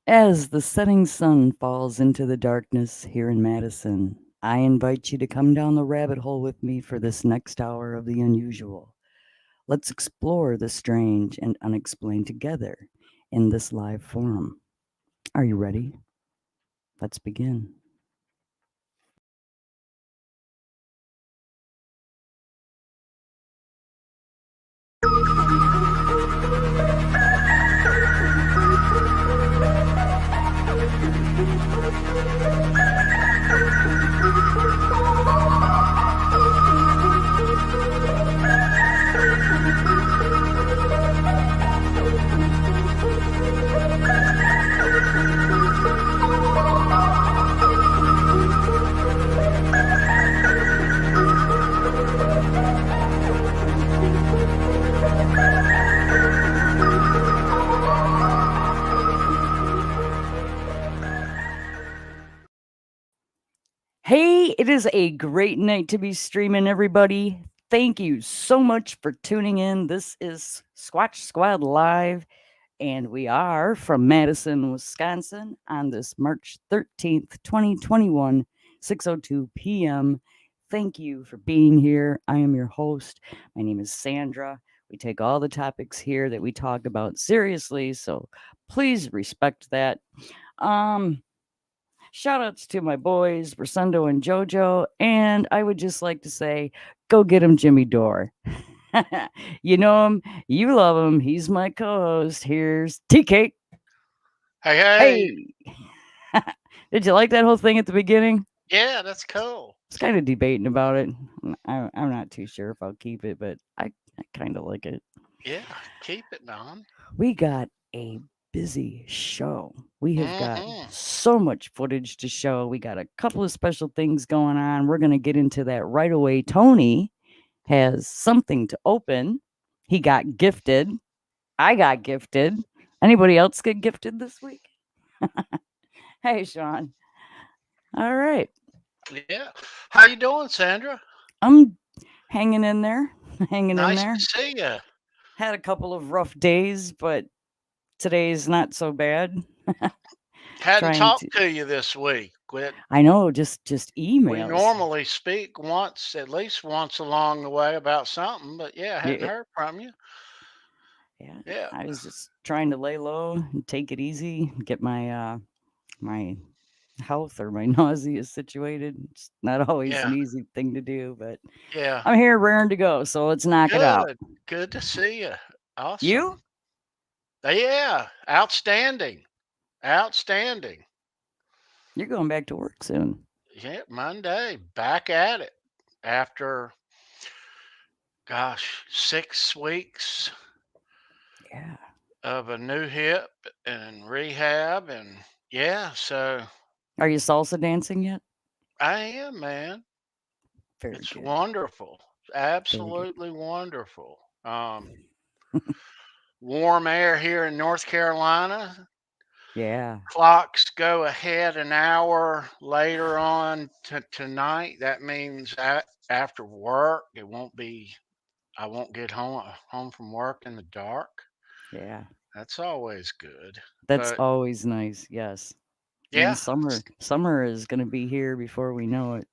As the setting sun falls into the darkness here in Madison, I invite you to come down the rabbit hole with me for this next hour of the unusual. Let's explore the strange and unexplained together in this live forum. Are you ready? Let's begin. Hey, it is a great night to be streaming, everybody. Thank you so much for tuning in. This is Squatch Squad Live, and we are from Madison, Wisconsin on this March 13th, 2021, 6:02 p.m. Thank you for being here. I am your host. My name is Sandra. We take all the topics here that we talk about seriously, so please respect that. Um, Shout outs to my boys, Rosendo and Jojo. And I would just like to say, go get him, Jimmy Dore. You know him, you love him. He's my co host. Here's Tea Cake. Hey, hey. Hey. Did you like that whole thing at the beginning? Yeah, that's cool. I was kind of debating about it. I'm not too sure if I'll keep it, but I kind of like it. Yeah, keep it on. We got a busy show. We have got Mm-hmm. so much footage to show. We got a couple of special things going on. We're going to get into that right away. Tony has something to open. He got gifted. I got gifted. Anybody else get gifted this week? Hey, Sean. All right. Yeah. How you doing, Sandra? I'm hanging in there. Hanging in Nice there. to see you. Had a couple of rough days, but today's not so bad. Hadn't Trying to talked to you this week. I know, just We emails. normally speak once, at least once along the way about something, but yeah, hadn't Yeah, heard from you. yeah. Yeah. I was just trying to lay low and take it easy, get my health or my nausea situated. It's not always Yeah. an easy thing to do, but Yeah. I'm here raring to go, so let's knock it out. Good. Good to see you. You? Awesome. Yeah. Outstanding. Outstanding. You're going back to work soon. Yeah, Monday, back at it after, gosh, 6 weeks Yeah. of a new hip and rehab. And yeah, so Are you salsa dancing yet? I am, man. Very It's good. wonderful. Very good. Absolutely wonderful. Warm air here in North Carolina. Yeah. Clocks go ahead an hour later on to tonight. That means after work, I won't get home from work in the dark. Yeah. That's always good. That's But always nice. Yes. And yeah, summer is going to be here before we know it.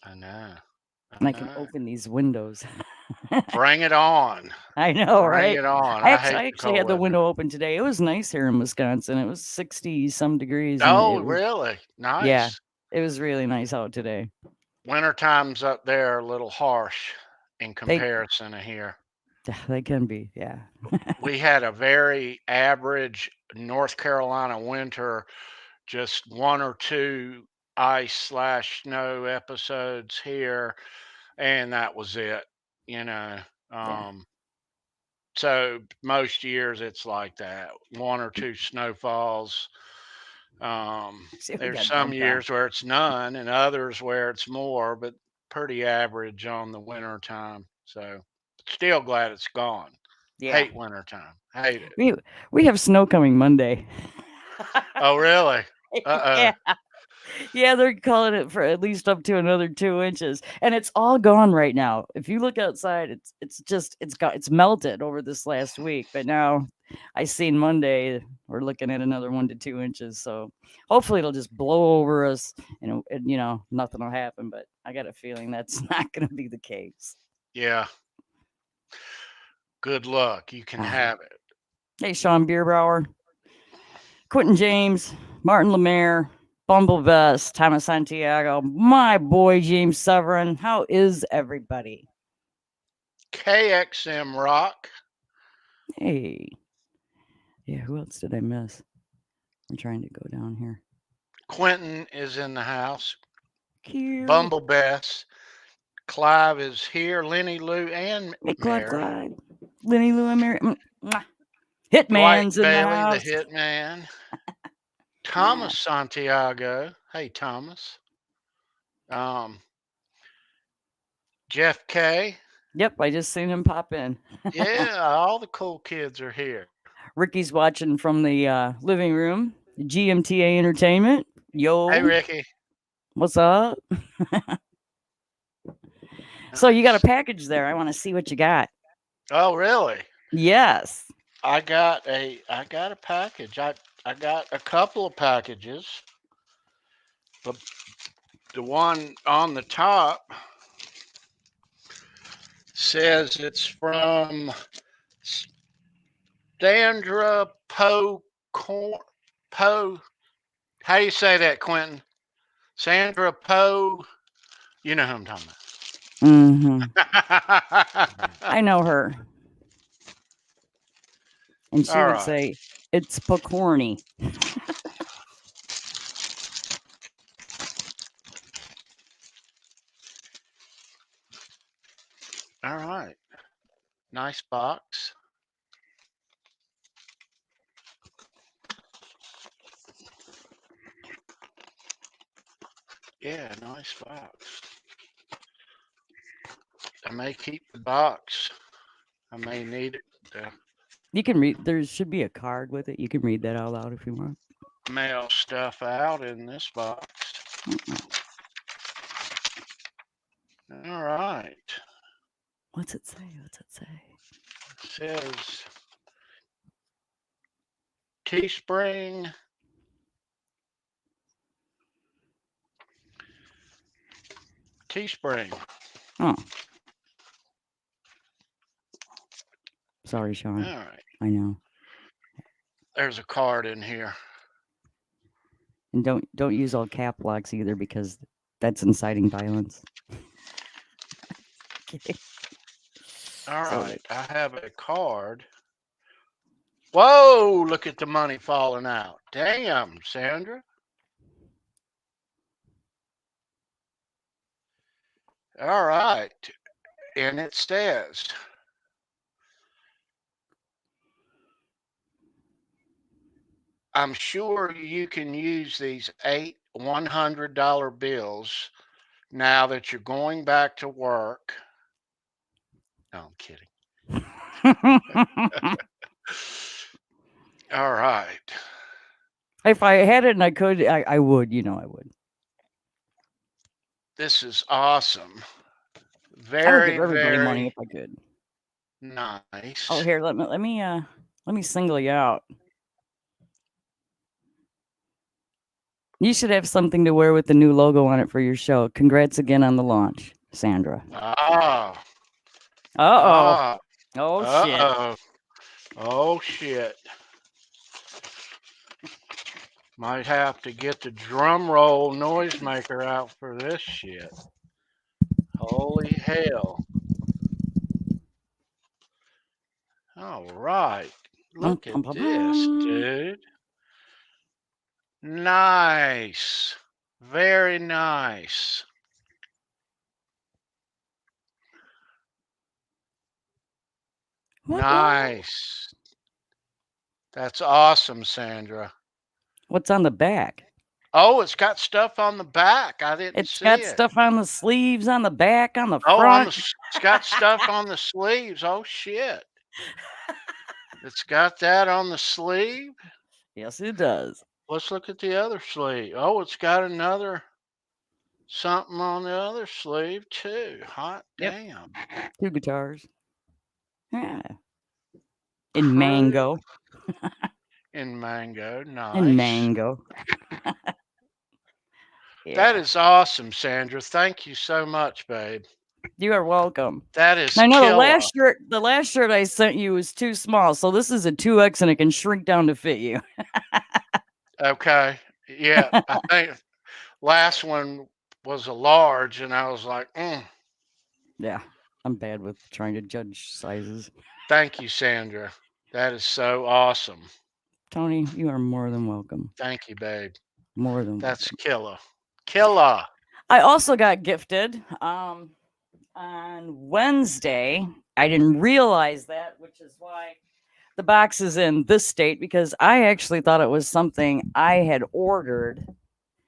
I know. I And I can know. open these windows. Bring it on. I know, Bring right? it on. I I actually, hate I the actually cold had the weather. window open today. It was nice here in Wisconsin. It was 60 some degrees, and Oh, it was, really? yeah, Nice. it was really nice out today. Winter times up there are a little harsh in They comparison to here. they can be, yeah. We had a very average North Carolina winter, just one or two ice slash snow episodes here, and that was it. You know, Yeah. um, so most years it's like that, one or two snowfalls. See, we There's got some dumped on. years where it's none, and others where it's more, but pretty average on the winter time. So still glad it's gone. Yeah. Hate winter time. Hate it. We we have snow coming Monday. Oh, really? Uh Yeah. Yeah, they're calling it for at least up to another 2 inches, and it's all gone right now. If you look outside, it's melted over this last week, but now I seen Monday we're looking at another 1 to 2 inches. So hopefully it'll just blow over us and nothing will happen. But I got a feeling that's not going to be the case. Yeah. Good luck. You can Ah. have it. Hey, Sean Bierbauer, Quentin James, Martin Lemaire, Bumblebest, Thomas Santiago, my boy James Severin. How is everybody? KXM Rock. Hey. Yeah, who else did I miss? I'm trying to go down here. Quentin is in the house. Cute. Bumblebest. Clive is here. Lenny Lou and Hey, Clive, Mary. Clive. Lenny Lou and Mary. Mwah. Dwight Hitman's in the Bailey, the house. hitman. Yeah. Thomas Santiago. Hey, Thomas. Um, Jeff K. Yep, I just seen him pop in. Yeah, all the cool kids are here. Ricky's watching from the living room. GMTA Entertainment. Hey, Yo, Ricky. what's up? So you got a Nice. package there. I want to see what you got. Oh, really? Yes. I got a package. I got a couple of packages. But the one on the top says it's from Sandra Poe. How do you say that, Quentin? Sandra Poe. You know who I'm talking Mm-hmm. about. I know her. And she All would right. say, it's Pokorney. All right. Nice box. Yeah, nice box. I may keep the box. I may need it to You can read, there should be a card with it. You can read that out loud if you want. mail stuff out in this box. Mm-mm. All right. What's it say? What's it say? It says Teespring. Teespring. Oh, sorry, All Sean. right. I know. There's a card in here. And don't use all cap locks either because that's inciting violence. Okay. All So right. I have a card. Whoa, look at the money falling out. Damn, Sandra. All right. And it says, I'm sure you can use these 8 $100 bills now that you're going back to work. No, I'm kidding. All right. if I had it and I could, I would. I would. This is awesome. I would give Very, everybody money very if I could. Oh, nice. here, let me single you out. You should have something to wear with the new logo on it for your show. Congrats again on the launch, Sandra. Ah, Uh-oh. ah, Oh, shit. uh-oh. Oh, shit. Might have to get the drum roll noisemaker out for this shit. Holy hell. All right. Bum, Look at bum, bum, this, bum. dude. Nice. Very nice. What? Nice. That's awesome, Sandra. What's on the back? Oh, it's got stuff on the back. I didn't It's see got it. stuff on the sleeves, on the back, on the Oh, front. it's got stuff on the sleeves. Oh shit. It's got that on the sleeve. Yes, it does. Let's look at the other sleeve. Oh, it's got another something on the other sleeve too. Hot Yep. damn. 2 guitars. Yeah. in Crew mango. in mango. In Nice. mango. That Yeah. is awesome, Sandra. Thank you so much, babe. You are welcome. That is I know killer. the last shirt I sent you was too small, so this is a 2X and it can shrink down to fit you. Okay. Yeah, I think last one was a large, and I was like, Yeah. I'm bad with trying to judge sizes. thank you, Sandra. That is so awesome. Tony, you are more than welcome. Thank you, babe. More than That's welcome. killer. Killer. I also got gifted on Wednesday. I didn't realize that, which is why the box is in this state because I actually thought it was something I had ordered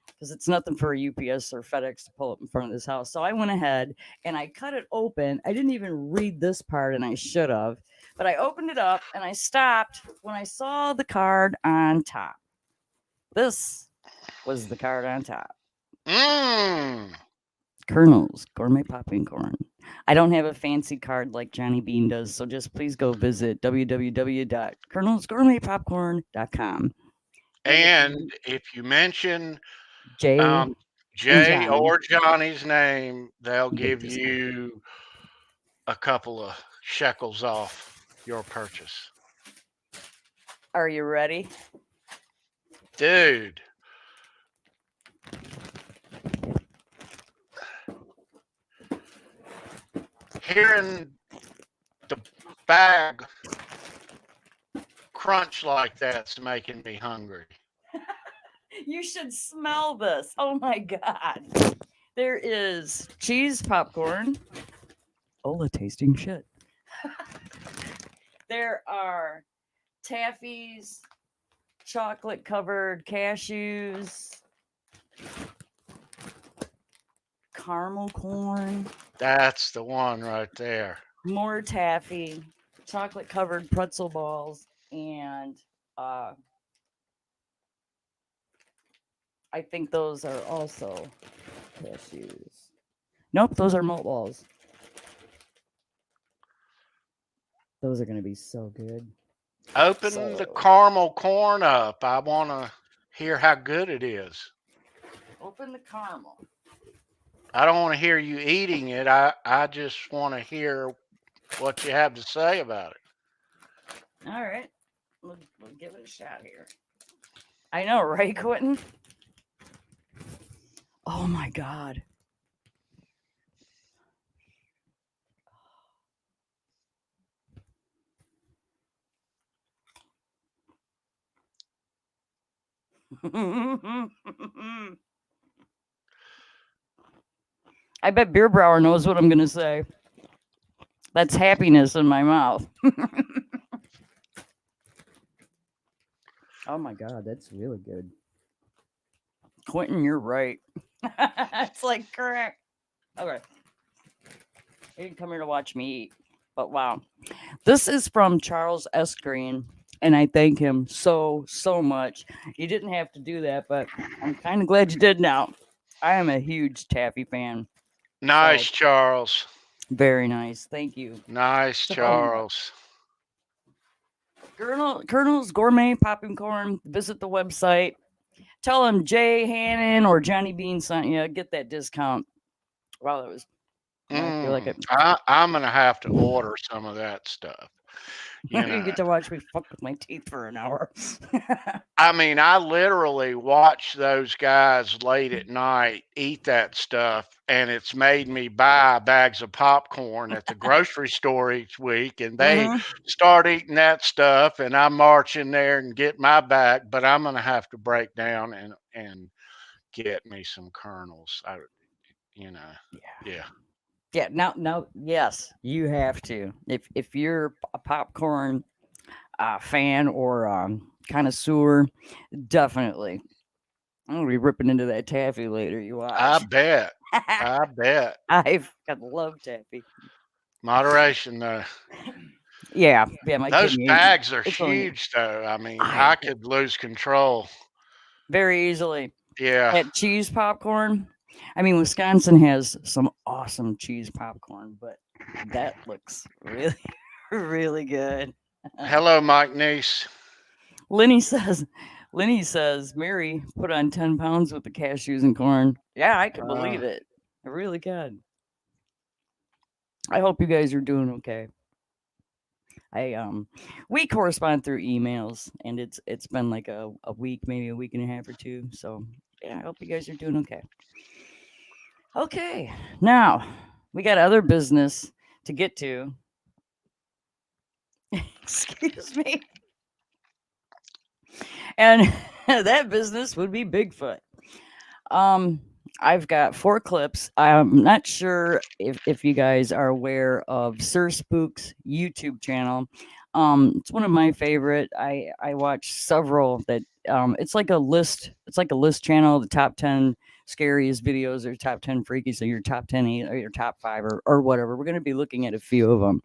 because it's nothing for a UPS or FedEx to pull up in front of this house. So I went ahead and I cut it open. I didn't even read this part and I should have, but I opened it up and I stopped when I saw the card on top. This was the card on top. Mmm. Colonel's Gourmet Popping Corn. I don't have a fancy card like Johnny Bean does, so just please go visit www.colonelsgourmetpopcorn.com. And if And you if you mention Jay um, and Jay Johnny, or Johnny's name, they'll you get a give discount. you a couple of shekels off your purchase. Are you ready? Dude, hearing the bag crunch like that's making me hungry. You should smell this. Oh my god. There is cheese popcorn. Ola tasting shit. There are taffies, chocolate covered cashews, caramel corn, That's the one right there. more taffy, chocolate covered pretzel balls, and uh, I think those are also cashews. Nope, those are malt balls. Those are going to be so good. Open the So, caramel corn up. I want to hear how good it is. open the caramel. I don't want to hear you eating it. I just want to hear what you have to say about it. All right. We'll give it a shot here. I know, right, Quentin? Oh my God. I bet Beer Brower knows what I'm going to say. That's happiness in my mouth. Oh my God, that's really good. Quentin, you're right. It's like correct. Okay. You didn't come here to watch me eat. But wow. This is from Charles S. Green. And I thank him so much. You didn't have to do that, but I'm kind of glad you did now. I am a huge Taffy fan. So Nice, Charles. very nice. Thank you Nice, so much. Charles. Colonel's Gourmet Popping Corn. Visit the website. Tell them Jay Hannon or Johnny Bean sent you. Get that discount. Wow, that was. I feel like it. I'm going to have to order some of that stuff. You You know, get to watch me fuck with my teeth for an hour. I mean, I literally watch those guys late at night eat that stuff, and it's made me buy bags of popcorn at the grocery store each week. And they Hmm. start eating that stuff, and I march in there and get my bag. But I'm gonna have to break down and get me some kernels. You know, Yeah. yeah. Yeah. Now, yes, you have to. If you're a popcorn fan or connoisseur, definitely. I'm gonna be ripping into that taffy later. You I watch. bet. I bet. I've got love taffy. Moderation, though. Yeah, my Those kidney. bags are It's only huge, though. I mean, I I could lose control. very easily. Yeah. That cheese popcorn. I mean, Wisconsin has some awesome cheese popcorn, but that looks really, really good. Hello, Mike Niece. Lenny says, Mary put on 10 pounds with the cashews and corn. Yeah, I can believe it. I really can. I hope you guys are doing okay. We correspond through emails, and it's been like a week, maybe a week and a half or two. So yeah, I hope you guys are doing okay. Okay, now we got other business to get to. Excuse me. And that business would be Bigfoot. I've got 4 clips. I'm not sure if you guys are aware of Sir Spook's YouTube channel. It's one of my favorite. I watch several that it's like a list. It's like a list channel. The top 10 scariest videos, or top 10 freaky, so your top 10 or your top 5 or whatever. We're going to be looking at a few of them.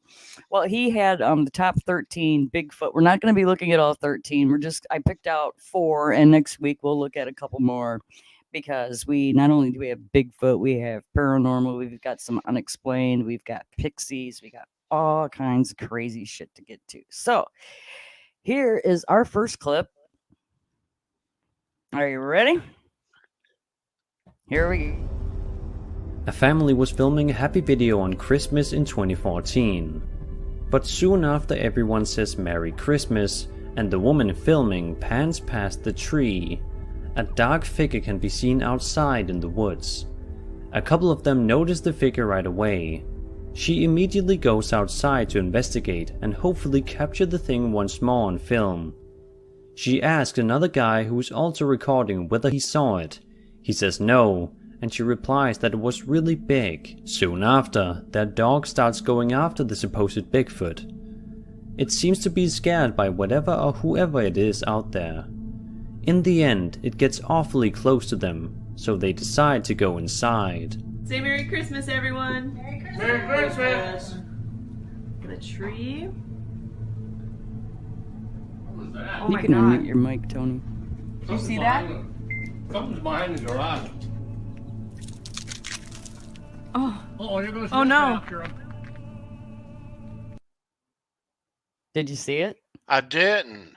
Well, he had the top 13 Bigfoot. We're not going to be looking at all 13. I picked out 4, and next week we'll look at a couple more, because we not only do we have Bigfoot, we have paranormal, we've got some unexplained, we've got pixies, we got all kinds of crazy shit to get to. So here is our first clip. Are you ready? Here we go. A family was filming a happy video on Christmas in 2014. But soon after everyone says Merry Christmas and the woman filming pans past the tree, a dark figure can be seen outside in the woods. A couple of them notice the figure right away. She immediately goes outside to investigate and hopefully capture the thing once more on film. She asks another guy who is also recording whether he saw it. He says no, and she replies that it was really big. Soon after, their dog starts going after the supposed Bigfoot. It seems to be scared by whatever or whoever it is out there. In the end, it gets awfully close to them, so they decide to go inside. Say Merry Christmas, everyone! Merry Christmas! The tree. What was that? Oh You my can god. unmute your mic, Tony. Did you see that? Something's behind the garage. Oh, Oh, you're Oh, no. Did you see it? I didn't.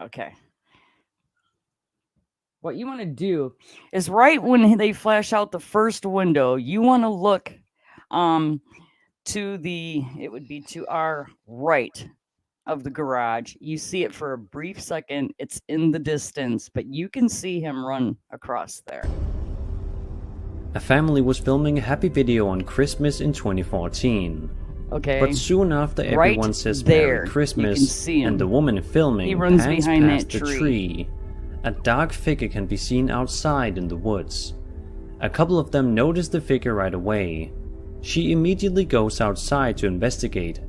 Okay. What you want to do is, right when they flash out the first window, you want to look it would be to our right of the garage. You see it for a brief second. It's in the distance, but you can see him run across there. A family was filming a happy video on Christmas in 2014. Okay. But soon after Right everyone says there, Merry you can Christmas see him. and the woman filming He runs pans behind past that the tree. tree, a dark figure can be seen outside in the woods. A couple of them notice the figure right away. She immediately goes outside to investigate.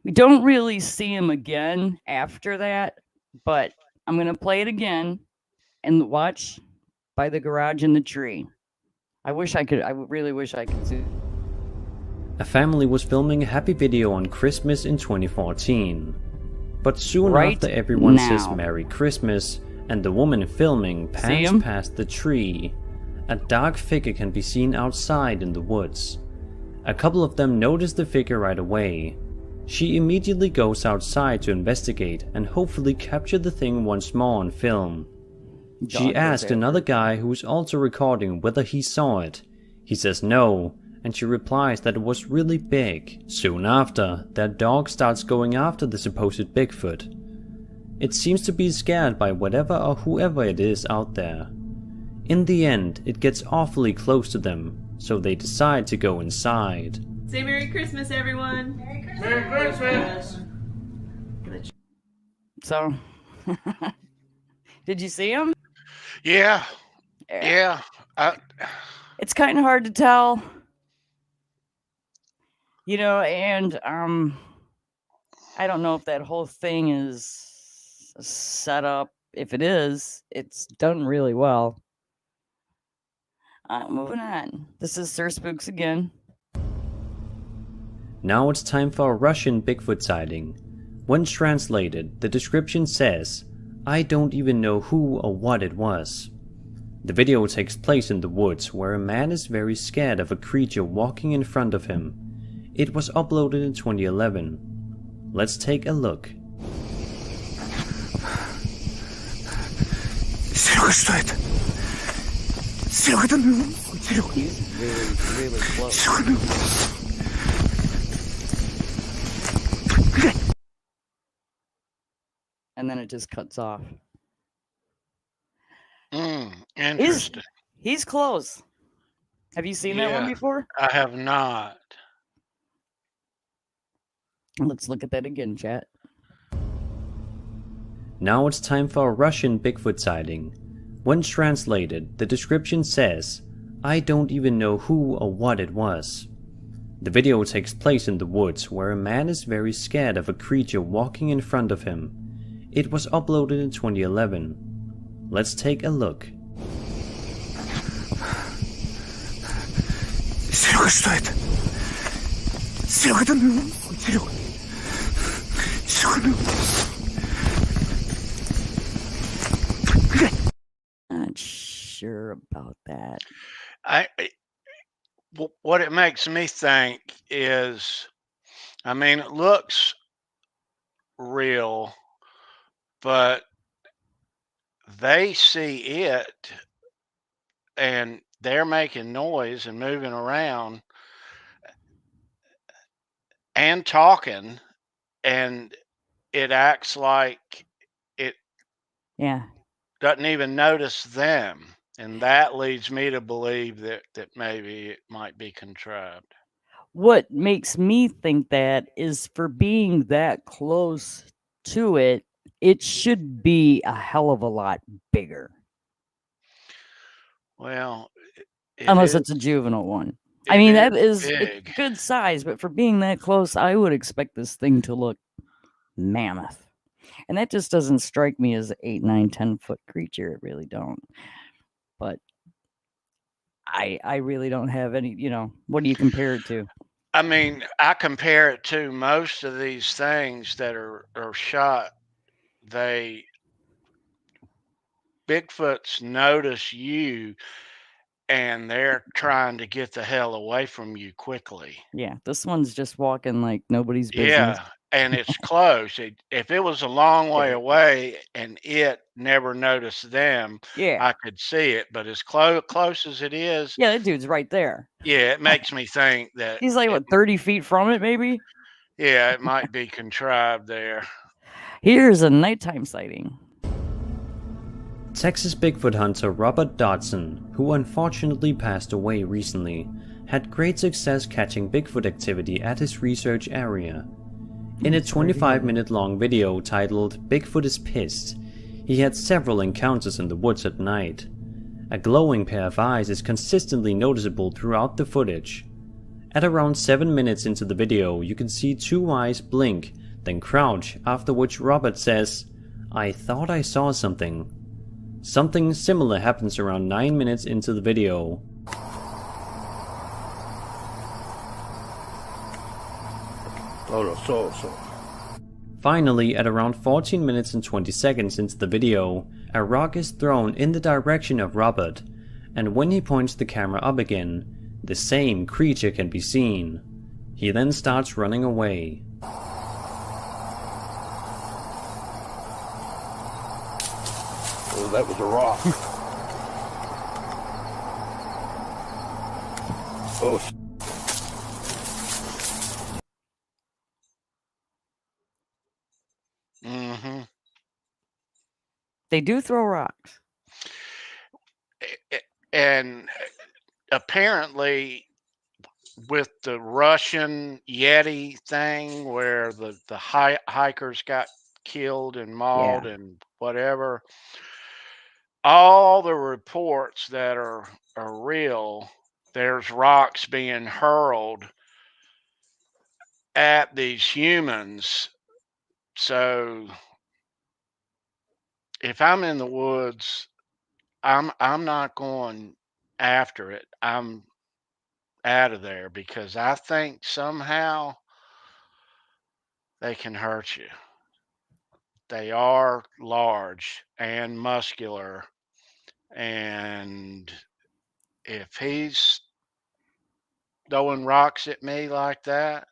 We don't really see him again after that, but I'm going to play it again and watch by the garage in the tree. I really wish I could see. A family was filming a happy video on Christmas in 2014. But soon Right after everyone says now. Merry Christmas and the woman filming pans him? past the tree, a dark figure can be seen outside in the woods. A couple of them notice the figure right away. She immediately goes outside to investigate and hopefully capture the thing once more on film. She Dog asked goes another guy who is also recording whether he saw it. He says no, and she replies that it was really big. Soon after, their dog starts going after the supposed Bigfoot. It seems to be scared by whatever or whoever it is out there. In the end, it gets awfully close to them, so they decide to go inside. say Merry Christmas, everyone! Merry Christmas! So, did you see him? Yeah, yeah. It's kind of hard to tell, and I don't know if that whole thing is set up. If it is, it's done really well. Moving on. This is Sir Spooks again. Now it's time for a Russian Bigfoot sighting. When translated, the description says, "I don't even know who or what it was." The video takes place in the woods where a man is very scared of a creature walking in front of him. It was uploaded in 2011. Let's take a look. Что это? Серега, да ну, Серега. He's really, really close. Серега, ну. And then it just cuts off. Interesting. He's close. Have you seen that one Yeah. before? I have not. Let's look at that again, chat. Now it's time for a Russian Bigfoot sighting. When translated, the description says, "I don't even know who or what it was." The video takes place in the woods where a man is very scared of a creature walking in front of him. It was uploaded in 2011. Let's take a look. Серега, что это? Серега, да ну, Серега. Серега, ну. Not sure about that. What it makes me think is, I mean, it looks real, but they see it and they're making noise and moving around and talking, and it acts like it Yeah. doesn't even notice them. And that leads me to believe that maybe it might be contrived. What makes me think that is for being that close to it, it should be a hell of a lot bigger. Well, Unless it's a juvenile one. I it mean, is that is big. it's good size, but for being that close, I would expect this thing to look mammoth. And that just doesn't strike me as an 8, 9, 10-foot creature. It really don't. But I really don't have any, what do you compare it to? I mean, I compare it to most of these things that are shot. Bigfoots notice you and they're trying to get the hell away from you quickly. Yeah, this one's just walking like nobody's business. Yeah, and it's close. If it was a long way away and it never noticed them, Yeah. I could see it. But as close as it is, Yeah, that dude's right there. yeah, it makes me think that He's like, what, 30 feet from it, maybe? yeah, it might be contrived there. Here's a nighttime sighting. Texas Bigfoot hunter Robert Dodson, who unfortunately passed away recently, had great success catching Bigfoot activity at his research area. In a 25-minute long video titled "Bigfoot is Pissed," he had several encounters in the woods at night. A glowing pair of eyes is consistently noticeable throughout the footage. At around 7 minutes into the video, you can see two eyes blink, then crouch, after which Robert says, "I thought I saw something." Something similar happens around 9 minutes into the video. Finally, at around 14 minutes and 20 seconds into the video, a rock is thrown in the direction of Robert, and when he points the camera up again, the same creature can be seen. He then starts running away. Oh, that was a rock. Oh, Mm-hmm. They do throw rocks. And apparently, with the Russian Yeti thing, where the hikers got killed and mauled and whatever, all the reports that are real, there's rocks being hurled at these humans. So if I'm in the woods, I'm not going after it. I'm out of there because I think somehow they can hurt you. They are large and muscular, and if he's throwing rocks at me like that,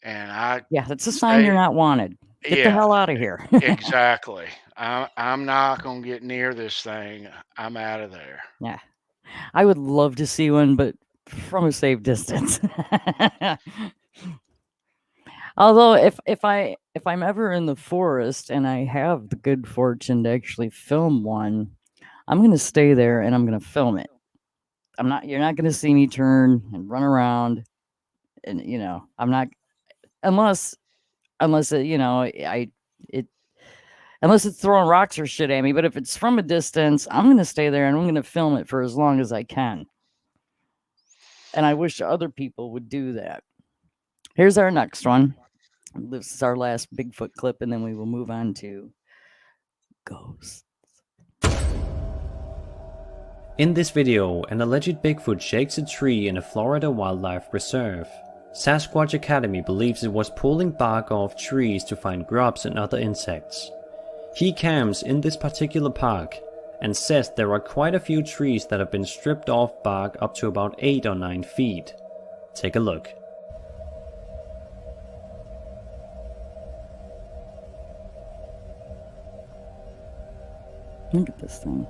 and Yeah, that's a sign you're not wanted. Get the hell out of here. exactly. I'm not gonna get near this thing. I'm out of there. Yeah. I would love to see one, but from a safe distance. Although if I'm ever in the forest and I have the good fortune to actually film one, I'm gonna stay there and I'm gonna film it. You're not gonna see me turn and run around, and I'm not, unless it, it unless it's throwing rocks or shit at me. But if it's from a distance, I'm gonna stay there and I'm gonna film it for as long as I can. And I wish other people would do that. Here's our next one. This is our last Bigfoot clip, and then we will move on to ghosts. In this video, an alleged Bigfoot shakes a tree in a Florida wildlife reserve. Sasquatch Academy believes it was pulling bark off trees to find grubs and other insects. He camps in this particular park and says there are quite a few trees that have been stripped off bark up to about 8 or 9 feet. Take a look. Look at this thing.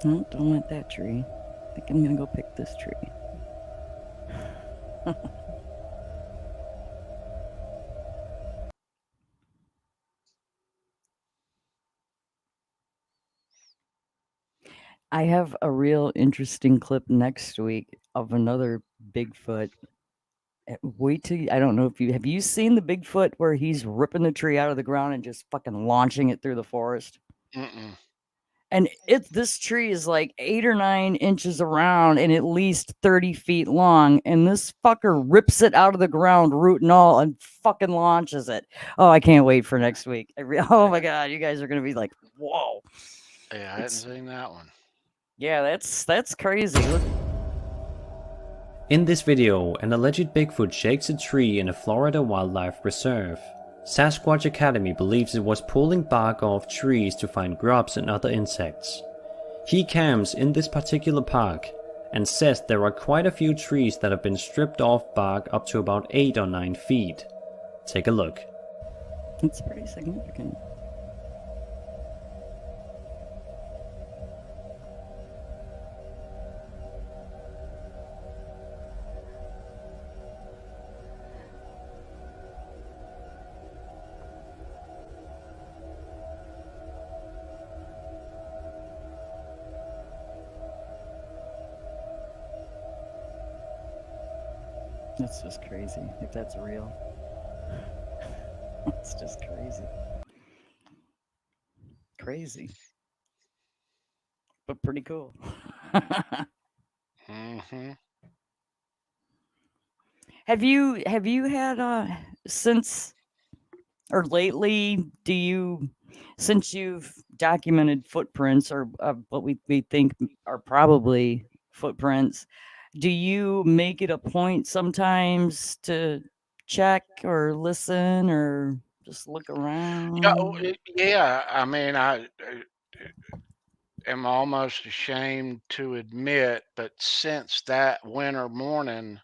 No, don't want that tree. I think I'm gonna go pick this tree. I have a real interesting clip next week of another Bigfoot. Wait till I don't know if have you seen the Bigfoot where he's ripping the tree out of the ground and just fucking launching it through the forest? Mm-mm. And this tree is like 8 or 9 inches around and at least 30 feet long, and this fucker rips it out of the ground, root and all, and fucking launches it. Oh, I can't wait for next week. Oh my god, you guys are gonna be like, whoa. Yeah, I hadn't seen that one. Yeah, that's crazy. Look. In this video, an alleged Bigfoot shakes a tree in a Florida wildlife reserve. Sasquatch Academy believes it was pulling bark off trees to find grubs and other insects. He camps in this particular park and says there are quite a few trees that have been stripped off bark up to about 8 or 9 feet. Take a look. It's pretty significant. That's just crazy, if that's real. It's just crazy. Crazy. But pretty cool. Mm-hmm. Have you had since or lately, since you've documented footprints or what we think are probably footprints, do you make it a point sometimes to check or listen or just look around? Yeah. I mean, I am almost ashamed to admit, but since that winter morning,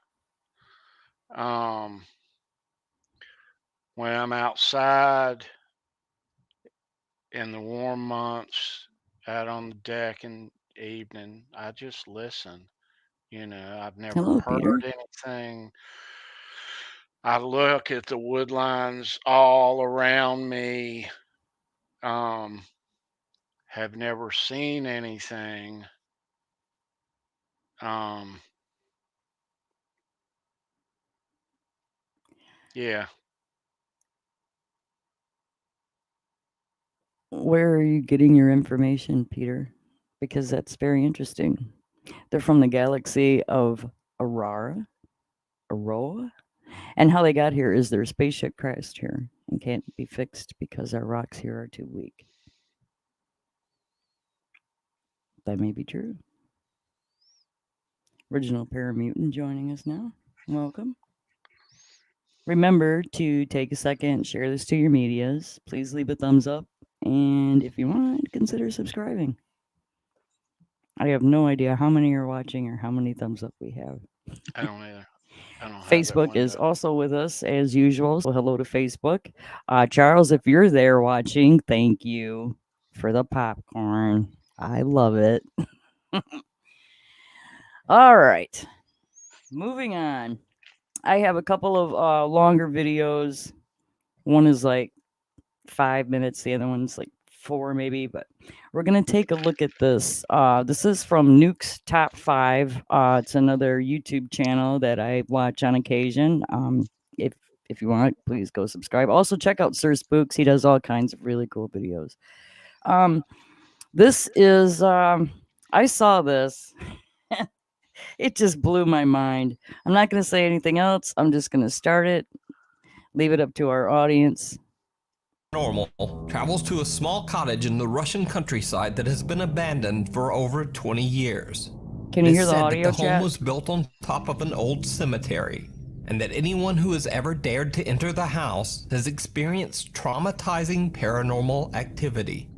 when I'm outside in the warm months, out on the deck in the evening, I just listen. I've never Hello, heard Peter. anything. I look at the woodlines all around me. Have never seen anything. Yeah. Where are you getting your information, Peter? Because that's very interesting. They're from the galaxy of Aurora. And how they got here is their spaceship crashed here and can't be fixed because our rocks here are too weak. That may be true. Original Paramutant joining us now. Welcome. Remember to take a second, share this to your medias. Please leave a thumbs up And if you want, consider subscribing. I have no idea how many are watching or how many thumbs up we have. I don't either. I don't have that Facebook is window. also with us as usual. So hello to Facebook. Charles, if you're there watching, thank you for the popcorn. I love it. All right. Moving on. I have a couple of longer videos. One is like 5 minutes, the other one's like 4 maybe, but we're going to take a look at this. This is from Nuke's Top 5. It's another YouTube channel that I watch on occasion. If you want, please go subscribe. Also, check out Sir Spooks. He does all kinds of really cool videos. This is, I saw this. It just blew my mind. I'm not going to say anything else. I'm just going to start it, leave it up to our audience. Paranormal travels to a small cottage in the Russian countryside that has been abandoned for over 20 years. Can you It hear is the said audio that the chat? home was built on top of an old cemetery, and that anyone who has ever dared to enter the house has experienced traumatizing paranormal activity.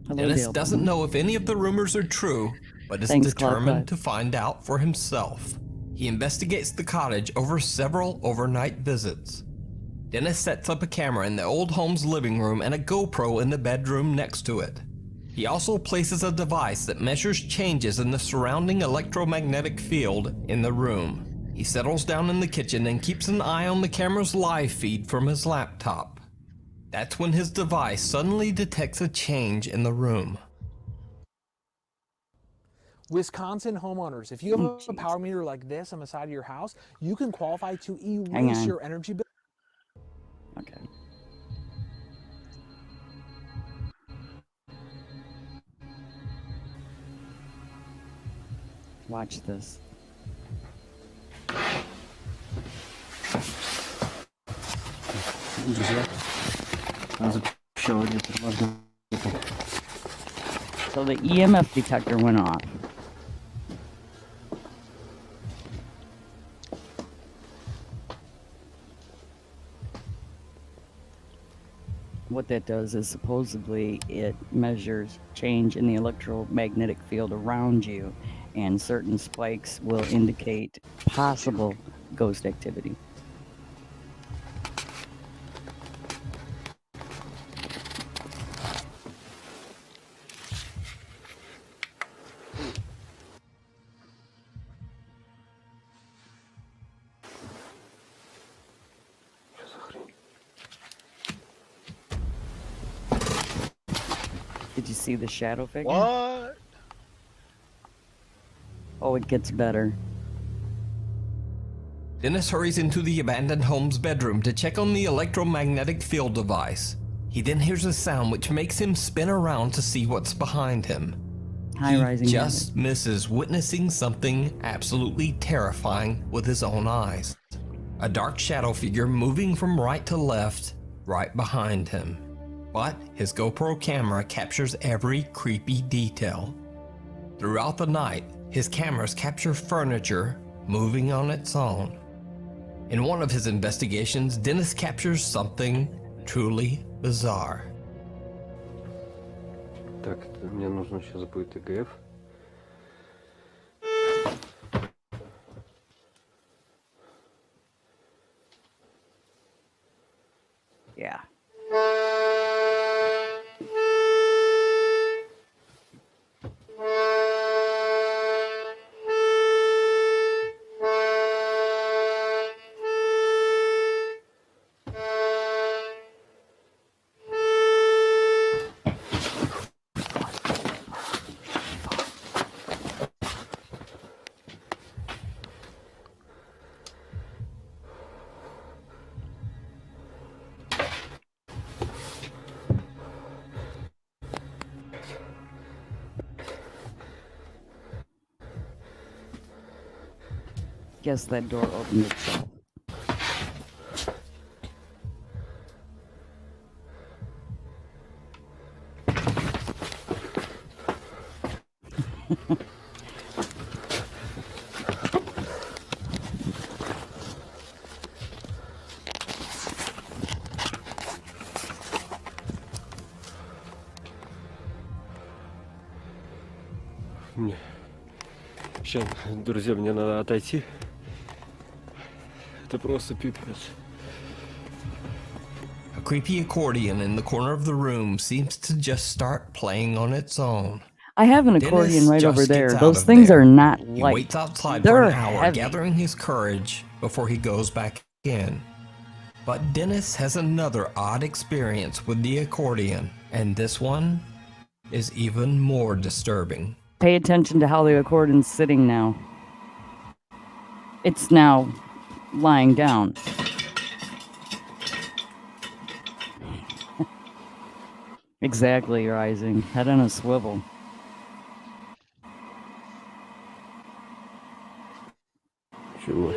Hello, Dennis Dale. doesn't know if any of the rumors are true, but is Thanks, Clark. determined to find out for himself. He investigates the cottage over several overnight visits. Dennis sets up a camera in the old home's living room and a GoPro in the bedroom next to it. He also places a device that measures changes in the surrounding electromagnetic field in the room. He settles down in the kitchen and keeps an eye on the camera's live feed from his laptop. That's when his device suddenly detects a change in the room. Wisconsin homeowners, if you have a power meter like this on the side of your house, you can qualify to Hang erase on. your energy bill. Okay. Watch this. So the EMF detector went off. What that does is supposedly it measures change in the electromagnetic field around you, and certain spikes will indicate possible ghost activity. Did you see the shadow figure? What? Oh, it gets better. Dennis hurries into the abandoned home's bedroom to check on the electromagnetic field device. He then hears a sound which makes him spin around to see what's behind him. High rising. He just misses witnessing something absolutely terrifying with his own eyes. A dark shadow figure moving from right to left, right behind him. But his GoPro camera captures every creepy detail. Throughout the night, his cameras capture furniture moving on its own. In one of his investigations, Dennis captures something truly bizarre. Так, мне нужно сейчас будет ИГФ. Yeah. Guess that door opened itself. Сейчас, друзья, мне надо отойти. Это просто пипец. A creepy accordion in the corner of the room seems to just start playing on its own. I have an Dennis accordion right over just there. gets out Those of things there. are not He light. waits outside They're for an hour, heavy. gathering his courage before he goes back in. But Dennis has another odd experience with the accordion, and this one is even more disturbing. Pay attention to how the accordion's sitting now. It's now lying down. Exactly, Rising. Head on a swivel. Чего?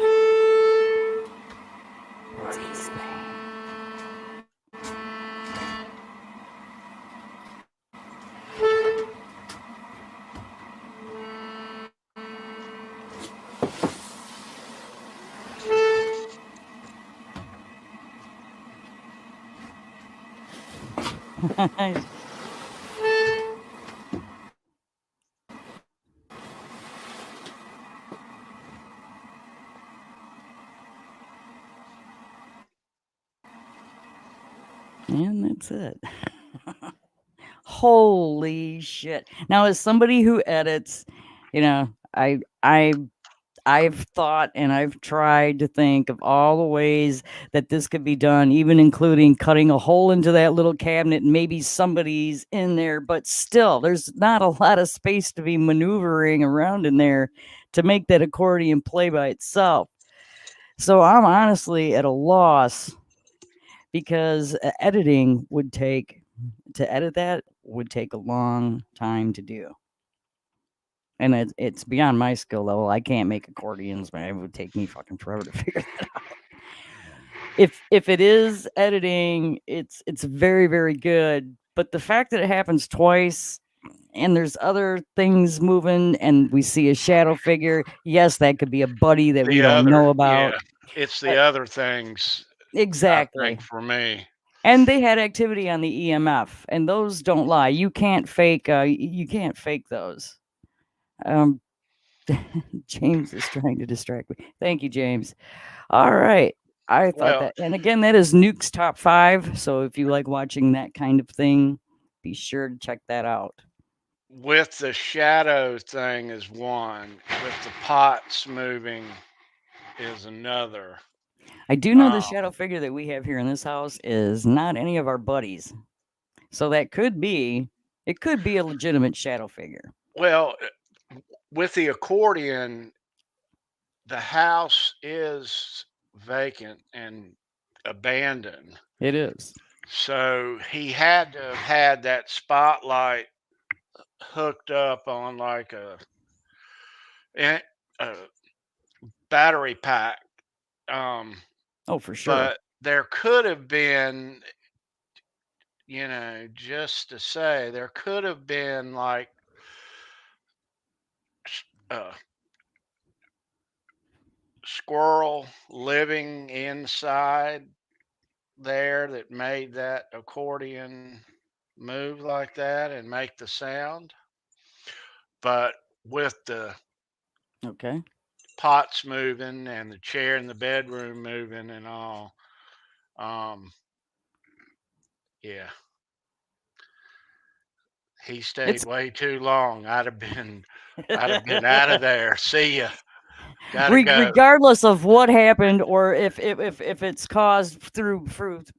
And that's it. Holy shit. Now, as somebody who edits, you know, I've thought and I've tried to think of all the ways that this could be done, even including cutting a hole into that little cabinet and maybe somebody's in there, but still, there's not a lot of space to be maneuvering around in there to make that accordion play by itself. So I'm honestly at a loss because editing would take a long time to do. And it's beyond my skill level. I can't make accordions, man. It would take me fucking forever to figure that out. If it is editing, it's very, very good. But the fact that it happens twice and there's other things moving and we see a shadow figure, yes, that could be a buddy that we don't know about. Yeah, it's the other things. Exactly. I think for me. And they had activity on the EMF, and those don't lie. You can't fake. You can't fake those. James is trying to distract me. Thank you, James. All right. I thought that. And again, that is Nuke's top 5. So if you like watching that kind of thing, be sure to check that out. With the shadow thing is one. With the pots moving is another. I do know the shadow figure that we have here in this house is not any of our buddies. So that could be, it could be a legitimate shadow figure. Well, with the accordion, the house is vacant and abandoned. It is. So he had to have had that spotlight hooked up on like a battery pack. Oh, for sure. But there could have been, just to say, there could have been like squirrel living inside there that made that accordion move like that and make the sound. But with the pots moving and the chair in the bedroom moving and all, yeah, he stayed way too long. I'd have been out of there. See ya. Gotta go. Regardless of what happened, or if it's caused through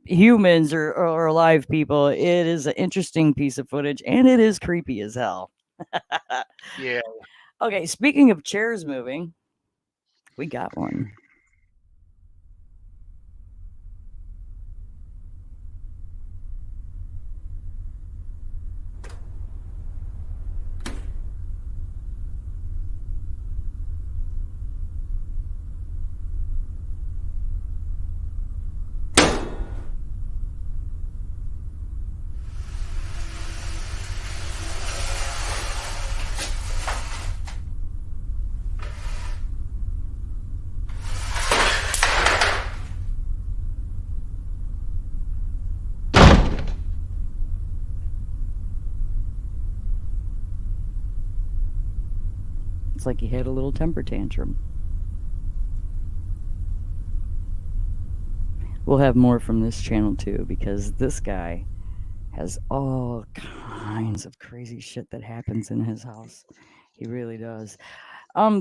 humans or live people, it is an interesting piece of footage, and it is creepy as hell. Yeah. Okay, speaking of chairs moving, we got one. It's like he had a little temper tantrum. We'll have more from this channel too, because this guy has all kinds of crazy shit that happens in his house. He really does.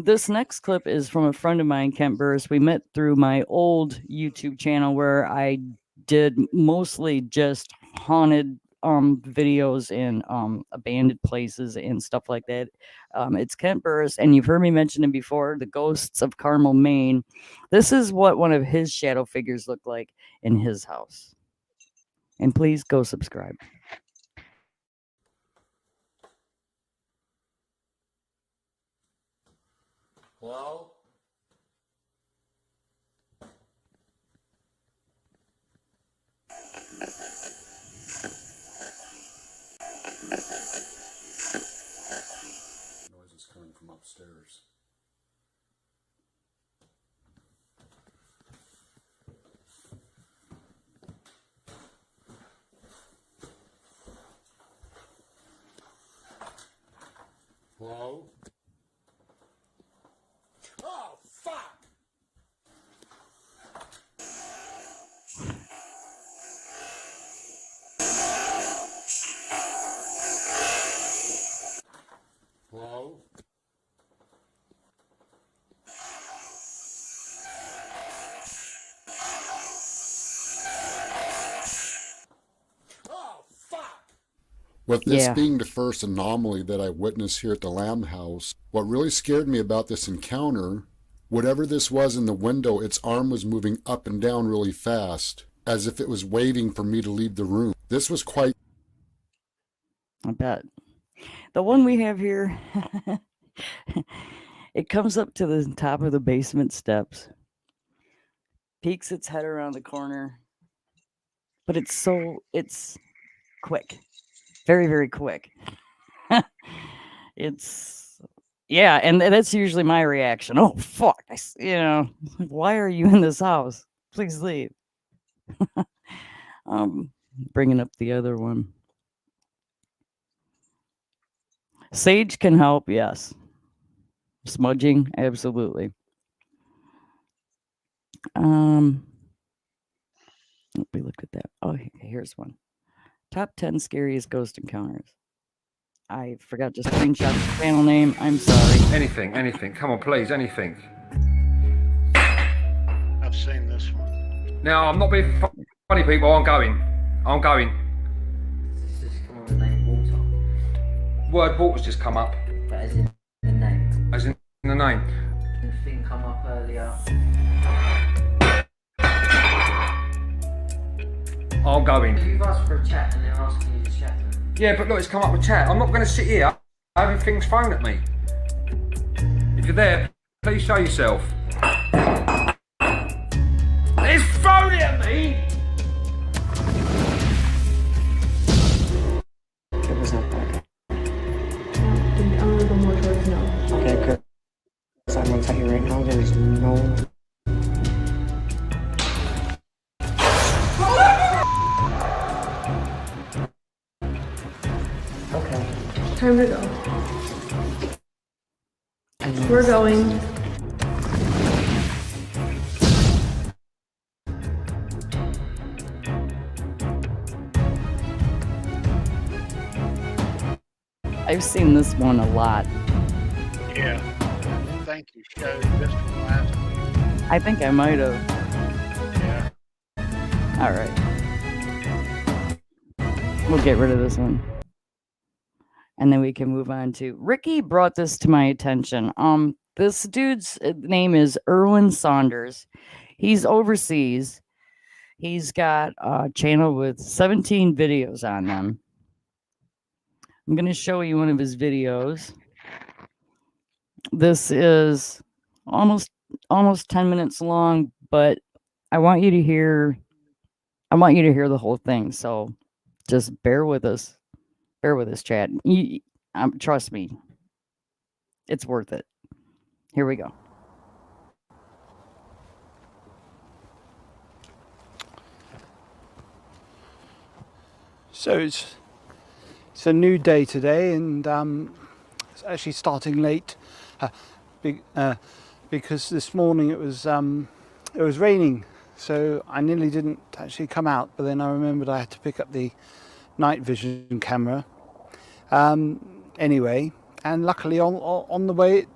This next clip is from a friend of mine, Kent Burris. We met through my old YouTube channel where I did mostly just haunted videos in abandoned places and stuff like that. It's Kent Burris, and you've heard me mention him before, the Ghosts of Carmel, Maine. This is what one of his shadow figures looked like in his house. And please go subscribe. Hello? Noise is coming from upstairs. Hello? Oh, fuck! Hello? Oh, fuck! With this Yeah. being the first anomaly that I witnessed here at the Lamb House, what really scared me about this encounter, whatever this was in the window, its arm was moving up and down really fast, as if it was waiting for me to leave the room. This was quite... I bet. The one we have here, it comes up to the top of the basement steps, peeks its head around the corner, but it's quick. Very, very quick. Yeah, and that's usually my reaction. Oh, fuck. Why are you in this house? Please leave. Bringing up the other one. Sage can help, yes. Smudging, absolutely. We looked at that. Oh, here's one. Top 10 scariest ghost encounters. I forgot to screenshot the channel name. I'm sorry. Anything. Come on, please, anything. I've seen this one. Now, I'm not being funny, people. I'm going. Does this come on the name Water? Word water's just come up. But as in the name? As in the name. The thing come up earlier. I'm going. You've asked for a chat and they're asking you to chat to them. Yeah, but look, it's come up with chat. I'm not going to sit here having things thrown at me. If you're there, please show yourself. It's thrown it at me! It was not bad. I'm gonna go more towards no. Okay, good. So I'm gonna tell you right now, there's no... Okay. Time to go. We're going. I've seen this one a lot. Yeah. I think you showed this one last week. I think I might have. Yeah. All right. We'll get rid of this one. And then we can move on to Ricky brought this to my attention. This dude's name is Erwin Saunders. He's overseas. He's got a channel with 17 videos on them. I'm going to show you one of his videos. This is almost 10 minutes long, but I want you to hear the whole thing. So just bear with us. Bear with us, Chad. Trust me. It's worth it. Here we go. So it's a new day today, and it's actually starting late because this morning it was raining, so I nearly didn't actually come out. But then I remembered I had to pick up the night vision camera. Anyway, and luckily on the way it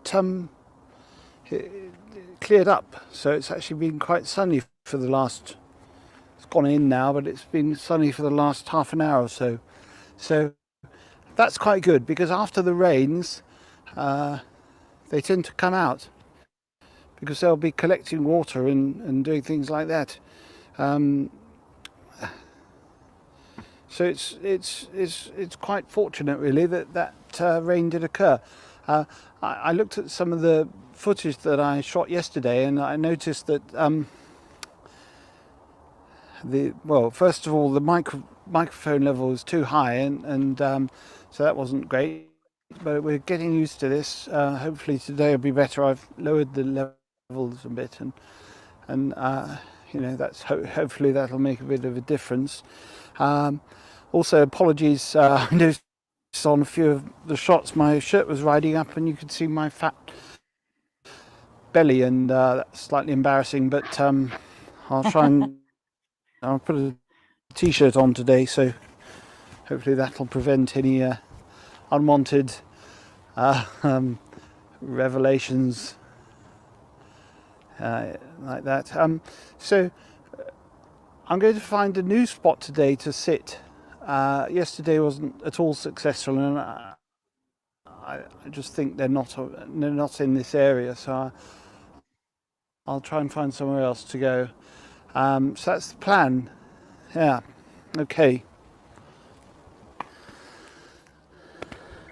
cleared up, so it's actually been quite sunny for the last. It's gone in now, but it's been sunny for the last half an hour or so. So that's quite good, because after the rains, they tend to come out because they'll be collecting water and doing things like that. So it's quite fortunate, really, that rain did occur. I looked at some of the footage that I shot yesterday, and I noticed that first of all, the microphone level was too high, and so that wasn't great. But we're getting used to this. Hopefully today will be better. I've lowered the levels a bit, and that's hopefully that'll make a bit of a difference. Also, apologies. I noticed on a few of the shots my shirt was riding up, and you could see my fat belly, and that's slightly embarrassing. But I'll try and I'll put a t-shirt on today, so hopefully that'll prevent any unwanted revelations like that. So I'm going to find a new spot today to sit. Yesterday wasn't at all successful, and I just think they're not in this area, so I'll try and find somewhere else to go. So that's the plan. Yeah, okay.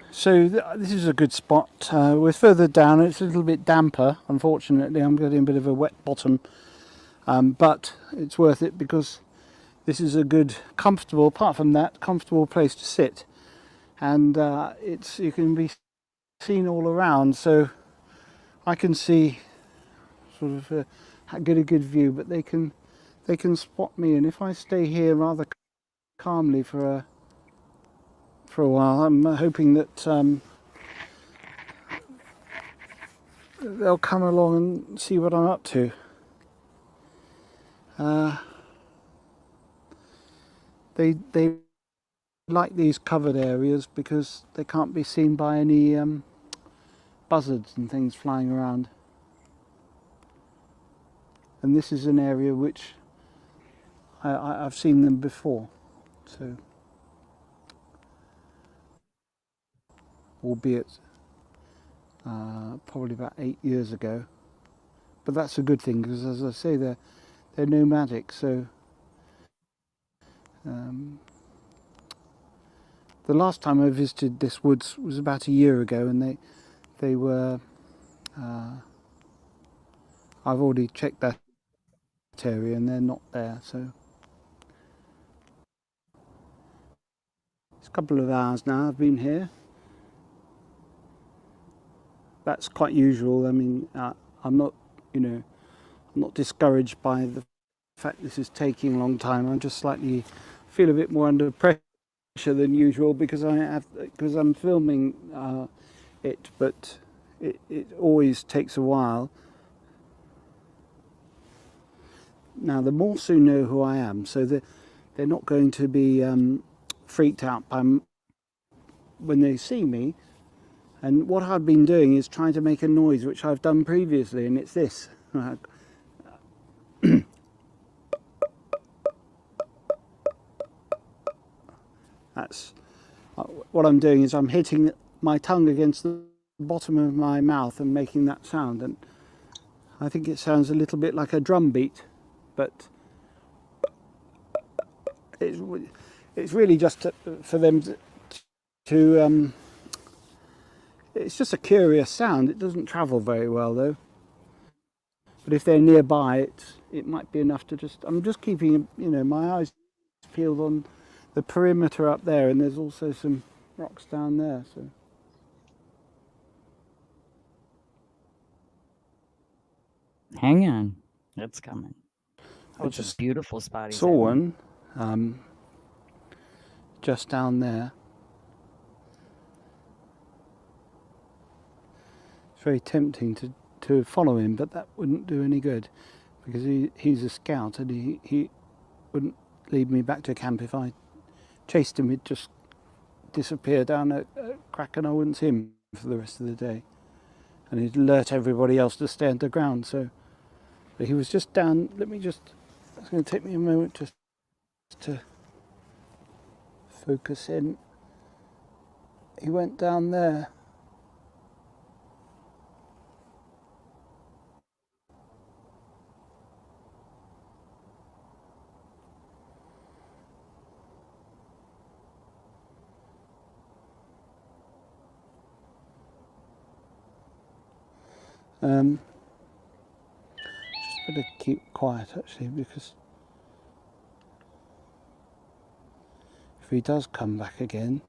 So this is a good spot. We're further down. It's a little bit damper, unfortunately. I'm getting a bit of a wet bottom, but it's worth it because this is a good, comfortable, apart from that, comfortable place to sit. And you can be seen all around, so I can see sort of get a good view, but they can spot me. And if I stay here rather calmly for a while, I'm hoping that they'll come along and see what I'm up to. They like these covered areas because they can't be seen by any buzzards and things flying around. And this is an area which I've seen them before, so albeit probably about 8 years ago. But that's a good thing, because as I say, they're nomadic, so the last time I visited this woods was about a year ago, and they were I've already checked that area and they're not there, so it's a couple of hours now I've been here. That's quite usual. I mean, I'm not discouraged by the fact this is taking a long time. I just slightly feel a bit more under pressure than usual because I'm filming it, but it always takes a while. Now the Morsu know who I am, so they're not going to be freaked out by when they see me. And what I've been doing is trying to make a noise which I've done previously, and it's this. That's what I'm doing, is I'm hitting my tongue against the bottom of my mouth and making that sound, and I think it sounds a little bit like a drum beat, but it's really just for them to it's just a curious sound. It doesn't travel very well though, but if they're nearby it might be enough to I'm just keeping my eyes peeled on the perimeter up there, and there's also some rocks down there, so hang on, it's coming. I It's a beautiful spot. Saw one just down there. It's very tempting to follow him, but that wouldn't do any good because he's a scout and he wouldn't lead me back to camp. If I chased him, he'd just disappear down a crack and I wouldn't see him for the rest of the day. And he'd alert everybody else to stay underground. So but he was just down. It's going to take me a moment just to focus in. He went down there. Just better keep quiet actually, because if he does come back again,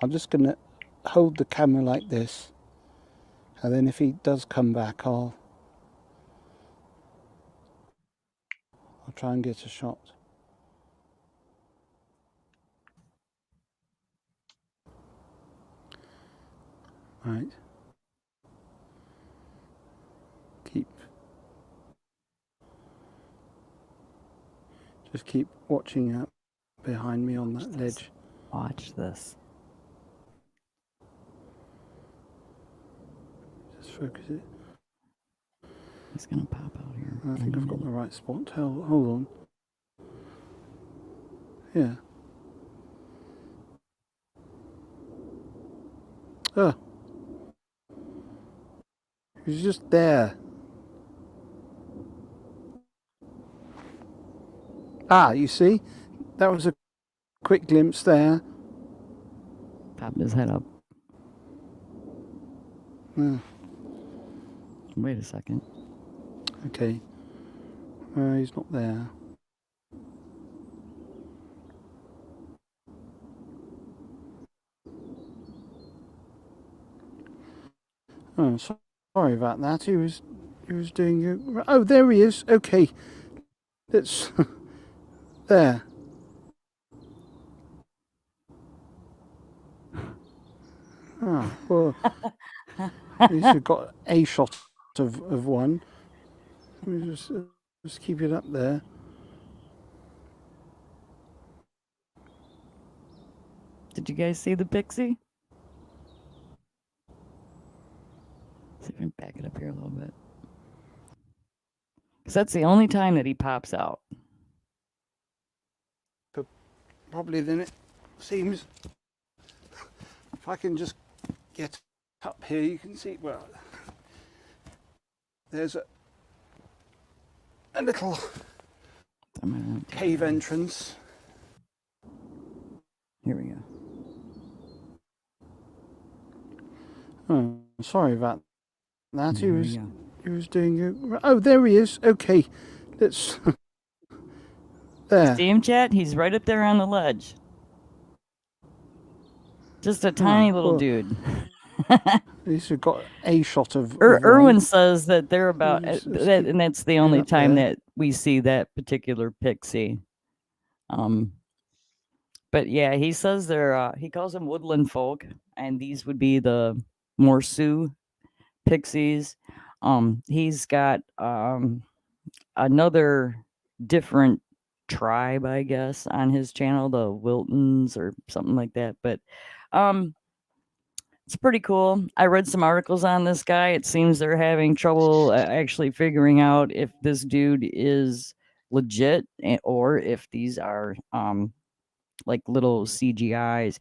I'm just going to hold the camera like this, and then if he does come back, I'll try and get a shot. Right. Just keep watching out behind me on that ledge. Watch this. Just focus it. He's gonna pop out here. I think I've got the right spot. Hold on. Yeah. Oh. He's just there. Ah, you see? That was a quick glimpse there. Popped his head up. Yeah. Wait a second. Okay. He's not there. Oh, sorry about that. He was doing. Oh, there he is. Okay. Let's. There. Ah, well, at least we've got a shot of one. We just keep it up there. Did you guys see the pixie? See if I can back it up here a little bit. Because that's the only time that he pops out. Probably then it seems. If I can just get up here, you can see, well, there's a little cave entrance. Here we go. Oh, sorry about that. He was doing. Oh, there he is. Okay, let's. There. See him, chat? He's right up there on the ledge. Just a tiny little dude. At least we've got a shot of. Erwin says that they're about, and that's the only time that we see that particular pixie. But yeah, he says they're. He calls them woodland folk, and these would be the Morsu pixies. He's got another different tribe, I guess, on his channel, the Wiltons or something like that. But it's pretty cool. I read some articles on this guy. It seems they're having trouble actually figuring out if this dude is legit or if these are like little CGIs.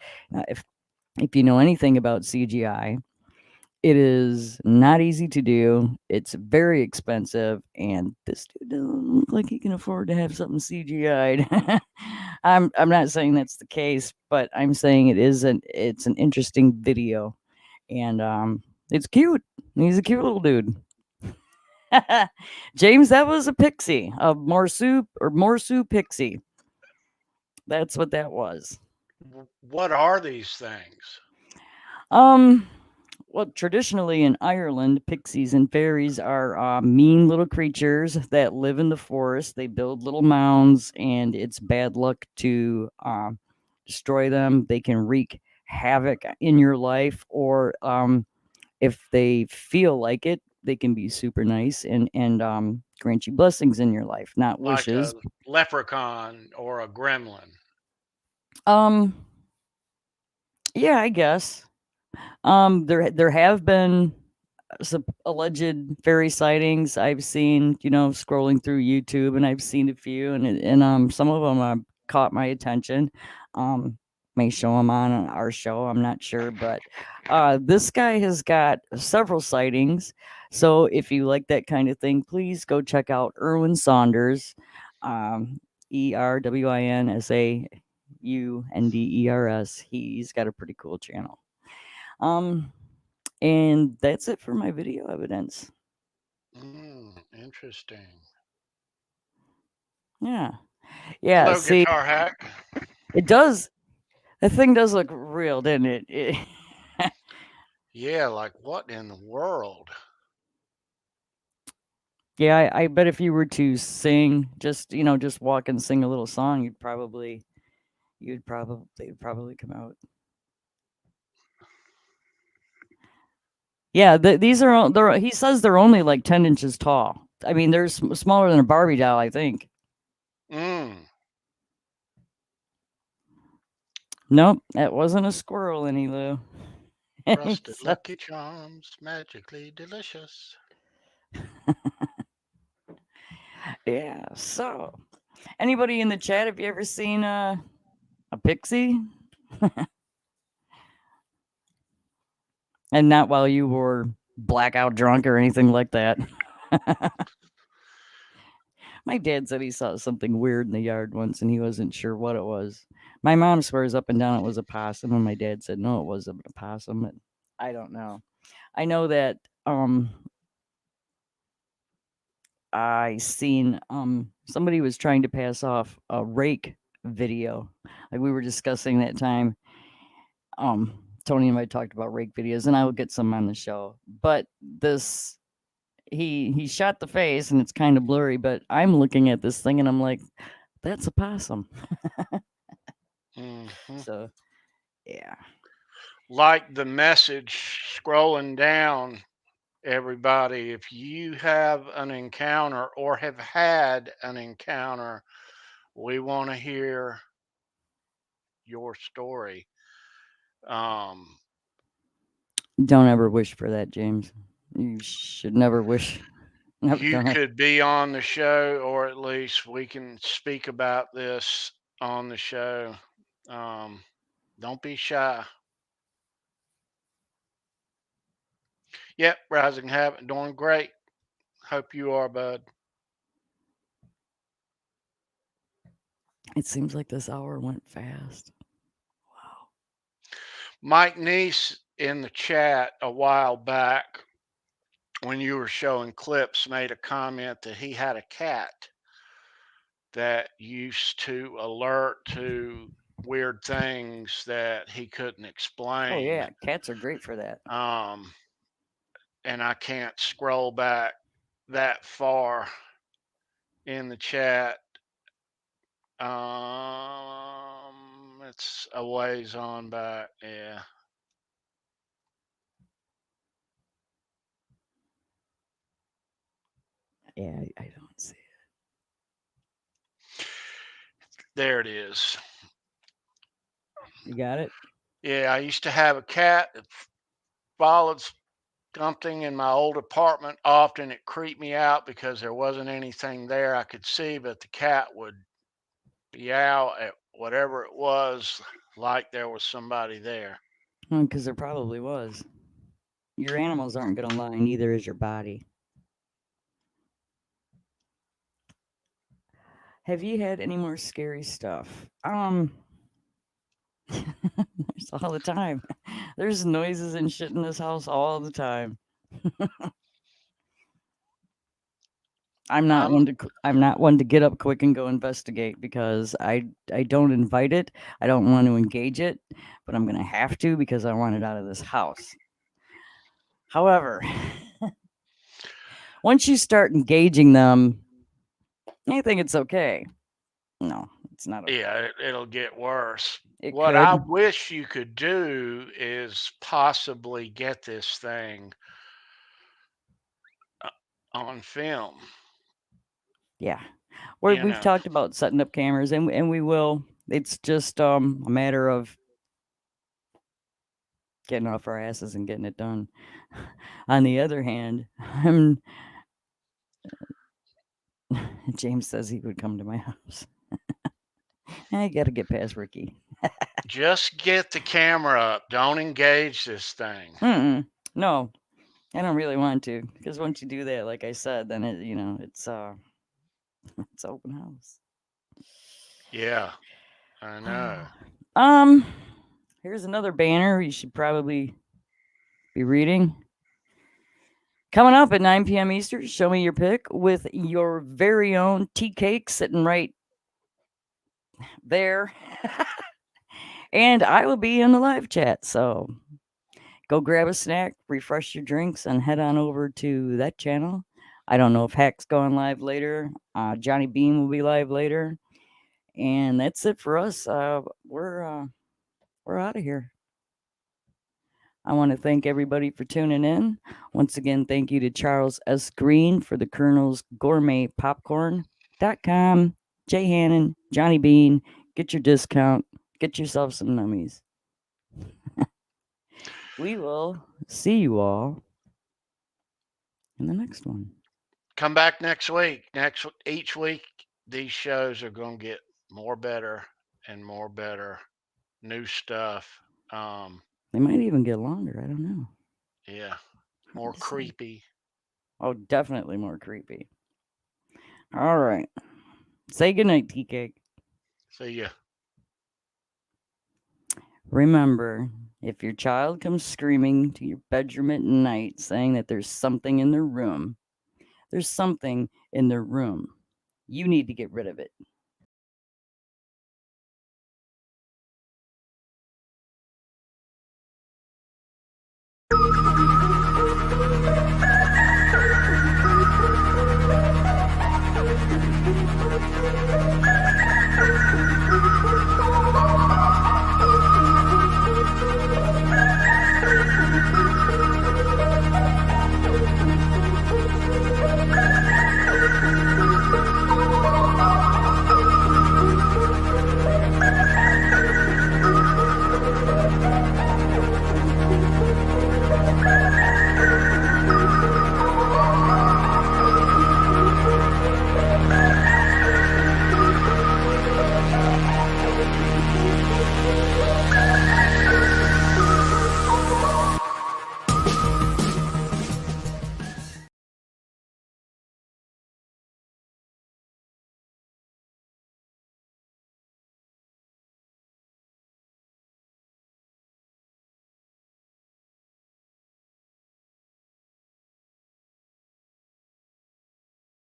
If you know anything about CGI, it is not easy to do. It's very expensive, and this dude doesn't look like he can afford to have something CGI'd. I'm not saying that's the case, but I'm saying it's an interesting video, and it's cute. He's a cute little dude. James, that was a pixie, a Morsu pixie. That's what that was. What are these things? Well, traditionally in Ireland, pixies and fairies are mean little creatures that live in the forest. They build little mounds, and it's bad luck to destroy them. They can wreak havoc in your life, or if they feel like it, they can be super nice and grant you blessings in your life, not Like a wishes. leprechaun or a gremlin. Um, yeah, I guess. There have been some alleged fairy sightings I've seen, scrolling through YouTube, and I've seen a few, and some of them have caught my attention. May show them on our show, I'm not sure, but this guy has got several sightings. So if you like that kind of thing, please go check out Erwin Saunders, ErwinSaunders. He's got a pretty cool channel. And that's it for my video evidence. Interesting. Yeah. Yeah. Hello, See, Guitar Hack. it does. The thing does look real, didn't it? Yeah, like what in the world? Yeah, I bet if you were to sing, just walk and sing a little song, they'd probably come out. Yeah, these are he says they're only like 10 inches tall. I mean, they're smaller than a Barbie doll, I think. Nope, that wasn't a squirrel, Lou. Frosted Lucky Charms, magically delicious. Yeah. So, anybody in the chat, have you ever seen a pixie? And not while you were blackout drunk or anything like that. My dad said he saw something weird in the yard once and he wasn't sure what it was. My mom swears up and down it was a possum, and my dad said no, it wasn't a possum. But I don't know. I know that I seen somebody was trying to pass off a rake video. Like we were discussing that time. Tony and I talked about rake videos, and I will get some on the show. But this he shot the face and it's kind of blurry, but I'm looking at this thing and I'm like, that's a possum. So yeah. Like the message scrolling down, everybody, if you have an encounter or have had an encounter, we want to hear your story. Don't ever wish for that, James. You should never wish. Never You done it. could be on the show, or at least we can speak about this on the show. Don't be shy. Yep, Rising Habit, doing great. Hope you are, bud. It seems like this hour went fast. Mike Neese in the chat a while back, when you were showing clips, made a comment that he had a cat that used to alert to weird things that he couldn't explain. Oh yeah, cats are great for that. And I can't scroll back that far in the chat. It's a ways on back. Yeah. Yeah, I don't see it. There it is. You got it? Yeah, I used to have a cat that followed something in my old apartment. Often it creeped me out because there wasn't anything there I could see, but the cat would meow at whatever it was, like there was somebody there. Because there probably was. Your animals aren't going to lie, neither is your body. Have you had any more scary stuff? There's all the time. There's noises and shit in this house all the time. I'm not one to get up quick and go investigate, because I don't invite it. I don't want to engage it, but I'm going to have to because I want it out of this house. However, once you start engaging them, I think it's okay. No, it's not okay. Yeah, it'll get worse. It What I could. wish you could do is possibly get this thing on film. Yeah. You We've know. talked about setting up cameras, and we will. It's just a matter of getting off our asses and getting it done. On the other hand, James says he would come to my house. I got to get past Ricky. Just get the camera up. Don't engage this thing. No, I don't really want to, because once you do that, like I said, then it's it's open house. Yeah, I know. Here's another banner you should probably be reading. Coming up at 9 p.m. Eastern, show me your pick with your very own tea cake sitting right there. And I will be in the live chat, so go grab a snack, refresh your drinks, and head on over to that channel. I don't know if Hack's going live later. Johnny Bean will be live later. And that's it for us. We're out of here. I want to thank everybody for tuning in. Once again, thank you to Charles S. Green for the Colonel's Gourmet Popcorn.com. Jay Hannon, Johnny Bean, get your discount. Get yourself some nummies. We will see you all in the next one. Come back next week. Each week, these shows are going to get more better and more better. New stuff. They might even get longer. I don't know. Yeah. More creepy. Oh, definitely more creepy. All right. Say goodnight, tea cake. See ya. Remember, if your child comes screaming to your bedroom at night saying that there's something in their room, you need to get rid of it.